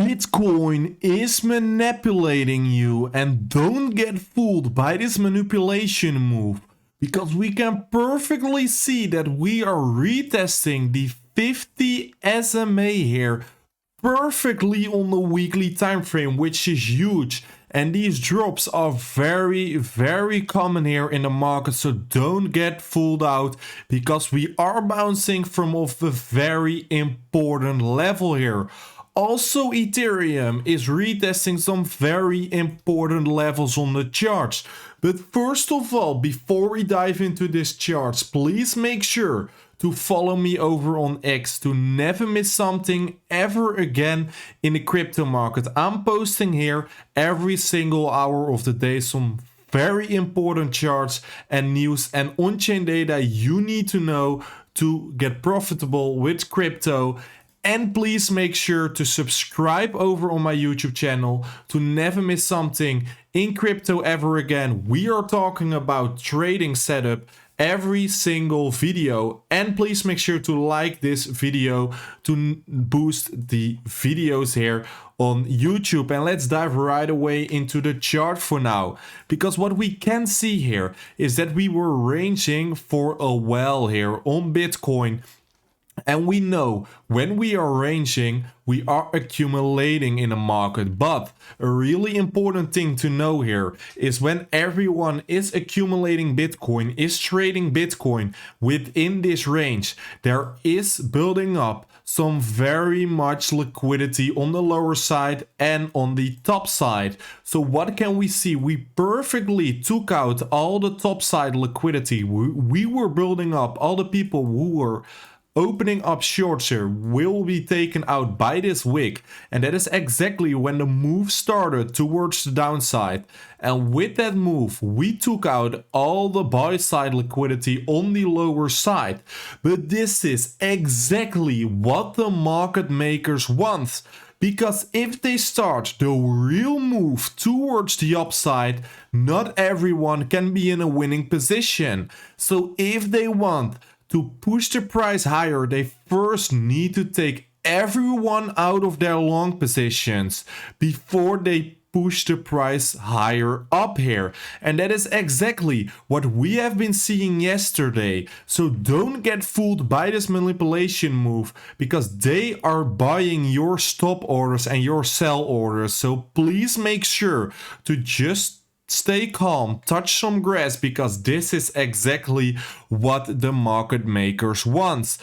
Bitcoin is manipulating you, and don't get fooled by this manipulation move, because we can perfectly see that we are retesting the 50 SMA here perfectly on the weekly time frame, which is huge. And these drops are very common here in the market, so don't get fooled out, because we are bouncing from off a very important level here. Also, Ethereum is retesting some very important levels on the charts. But first of all, before we dive into this charts, please make sure to follow me over on X to never miss something ever again in the crypto market. I'm posting here every single hour of the day some very important charts and news and on-chain data you need to know to get profitable with crypto. And please make sure to subscribe over on my YouTube channel to never miss something in crypto ever again. We are talking about trading setup every single video. And please make sure to like this video to boost the videos here on YouTube. And let's dive right away into the chart for now, because what we can see here is that we were ranging for a while here on Bitcoin. And we know when we are ranging, we are accumulating in the market. But a really important thing to know here is when everyone is accumulating Bitcoin, is trading Bitcoin within this range, there is building up some very much liquidity on the lower side and on the top side. So what can we see? We perfectly took out all the top side liquidity. We were building up. All the people who were opening up shorts here will be taken out by this wick, and that is exactly when the move started towards the downside. And with that move we took out all the buy side liquidity on the lower side. But this is exactly what the market makers want, because if they start the real move towards the upside, not everyone can be in a winning position. So if they want to push the price higher, they first need to take everyone out of their long positions before they push the price higher up here. And that is exactly what we have been seeing yesterday. So don't get fooled by this manipulation move, because they are buying your stop orders and your sell orders. So please make sure to just stay calm, touch some grass, because this is exactly what the market makers want.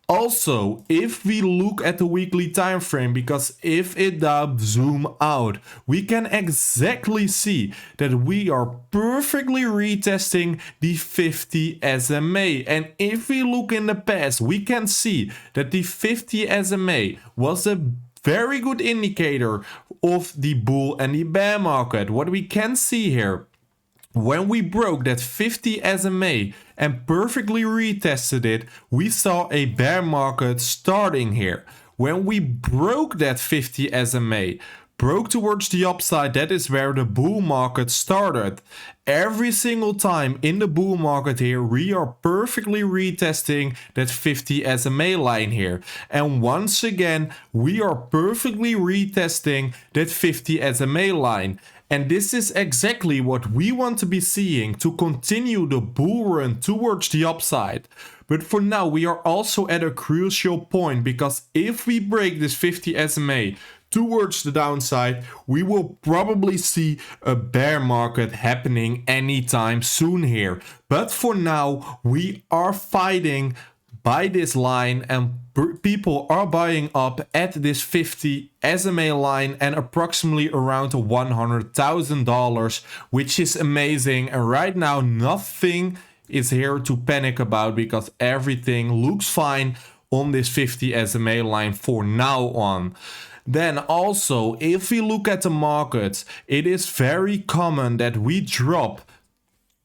Also, if we look at the weekly time frame, because if it does zoom out, we can exactly see that we are perfectly retesting the 50 SMA. And if we look in the past, we can see that the 50 SMA was a very good indicator of the bull and the bear market. What we can see here, when we broke that 50 SMA and perfectly retested it, we saw a bear market starting here. When we broke that 50 SMA, broke towards the upside, that is where the bull market started. Every single time in the bull market here, we are perfectly retesting that 50 SMA line here. And once again, we are perfectly retesting that 50 SMA line. And this is exactly what we want to be seeing to continue the bull run towards the upside. But for now, we are also at a crucial point, because if we break this 50 SMA towards the downside, we will probably see a bear market happening anytime soon here. But for now, we are fighting by this line, and people are buying up at this 50 SMA line and approximately around $100,000, which is amazing. And right now, nothing is here to panic about, because everything looks fine on this 50 SMA line for now on. Then also, if we look at the markets, it is very common that we drop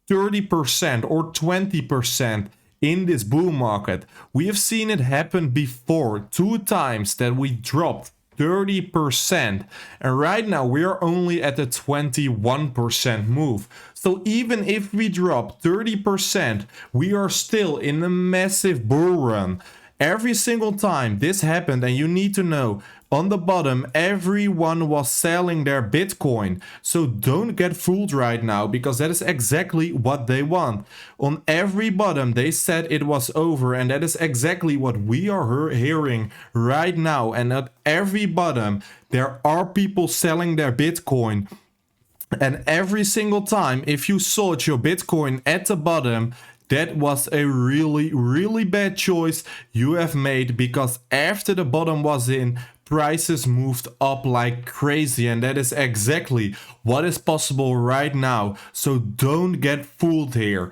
30% or 20% in this bull market. We have seen it happen before, 2 times that we dropped 30%. And right now we are only at a 21% move. So even if we drop 30%, we are still in a massive bull run. Every single time this happened, and you need to know, on the bottom, everyone was selling their Bitcoin. So don't get fooled right now, because that is exactly what they want. On every bottom, they said it was over, and that is exactly what we are hearing right now. And at every bottom, there are people selling their Bitcoin. And every single time, if you sold your Bitcoin at the bottom, that was a really, really bad choice you have made, because after the bottom was in, prices moved up like crazy, and that is exactly what is possible right now. So don't get fooled here.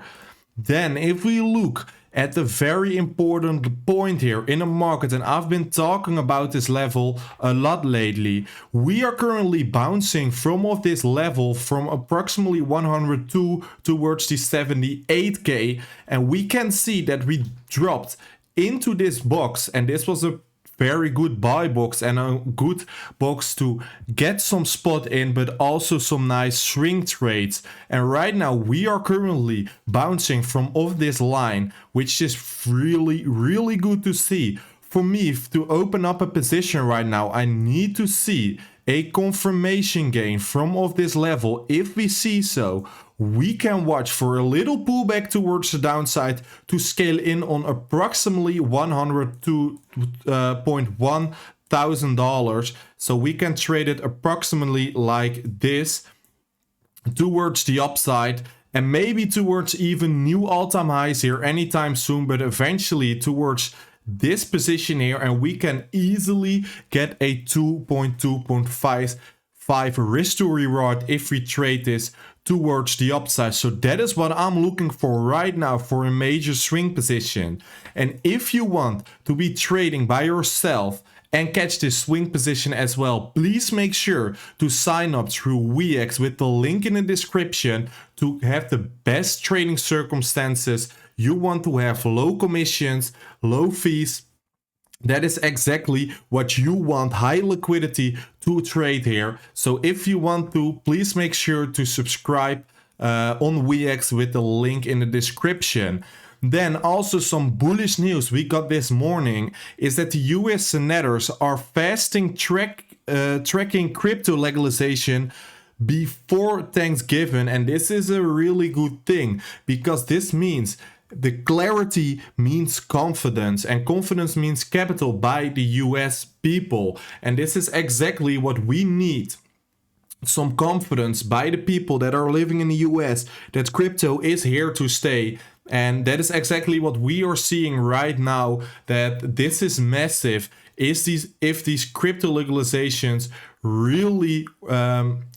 Then if we look at the very important point here in the market, and I've been talking about this level a lot lately, we are currently bouncing from off this level from approximately 102 towards the 78k, and we can see that we dropped into this box, and this was a very good buy box and a good box to get some spot in, but also some nice swing trades. And right now we are currently bouncing from off this line, which is really, really good to see. For me to open up a position right now, I need to see a confirmation gain from off this level. If we see so, we can watch for a little pullback towards the downside to scale in on approximately $102.1 thousand. So we can trade it approximately like this towards the upside, and maybe towards even new all-time highs here anytime soon, but eventually towards this position here, and we can easily get a 2.2.55 risk to reward if we trade this towards the upside. So that is what I'm looking for right now for a major swing position. And if you want to be trading by yourself and catch this swing position as well, please make sure to sign up through Weex with the link in the description to have the best trading circumstances. You want to have low commissions, low fees. That is exactly what you want, high liquidity to trade here. So if you want to, please make sure to subscribe on Weex with the link in the description. Then also some bullish news we got this morning is that the US senators are tracking crypto legalization before Thanksgiving, and this is a really good thing, because this means the clarity means confidence, and confidence means capital by the US people, and this is exactly what we need. Some confidence by the people that are living in the US that crypto is here to stay. And that is exactly what we are seeing right now, that this is massive. If these crypto legalizations really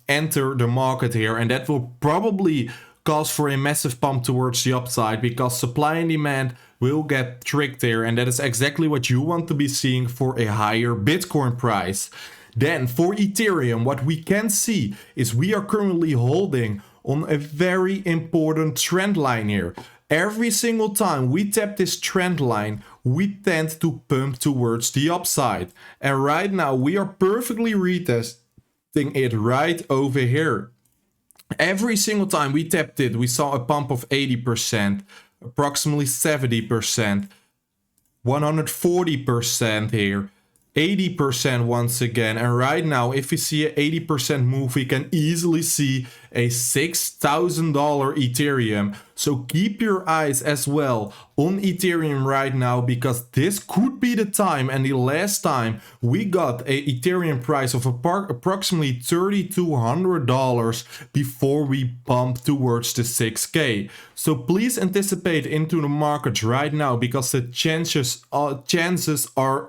enter the market here, and that will probably cause for a massive pump towards the upside, because supply and demand will get tricked here, and that is exactly what you want to be seeing for a higher Bitcoin price. Then for Ethereum, what we can see is we are currently holding on a very important trend line here. Every single time we tap this trend line, we tend to pump towards the upside. And right now we are perfectly retesting it right over here. Every single time we tapped it, we saw a pump of 80%, approximately 70%, 140% here, 80% once again. And right now, if we see an 80% move, we can easily see a $6,000 Ethereum. So keep your eyes as well on Ethereum right now, because this could be the time and the last time we got a Ethereum price of approximately $3,200 before we bump towards the 6K. So please anticipate into the market right now, because the chances are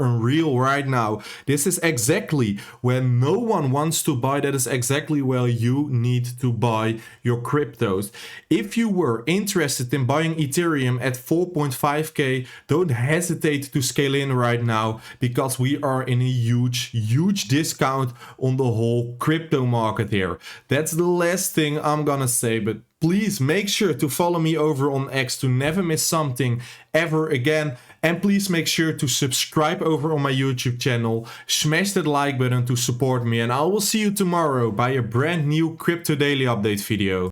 unreal right now. This is exactly when no one wants to buy. That is exactly where you need to buy your cryptos. If you were interested in buying Ethereum at 4.5k, don't hesitate to scale in right now, because we are in a huge discount on the whole crypto market here. That's the last thing I'm gonna say, but please make sure to follow me over on X to never miss something ever again. And please make sure to subscribe over on my YouTube channel. Smash that like button to support me. And I will see you tomorrow by a brand new Crypto Daily Update video.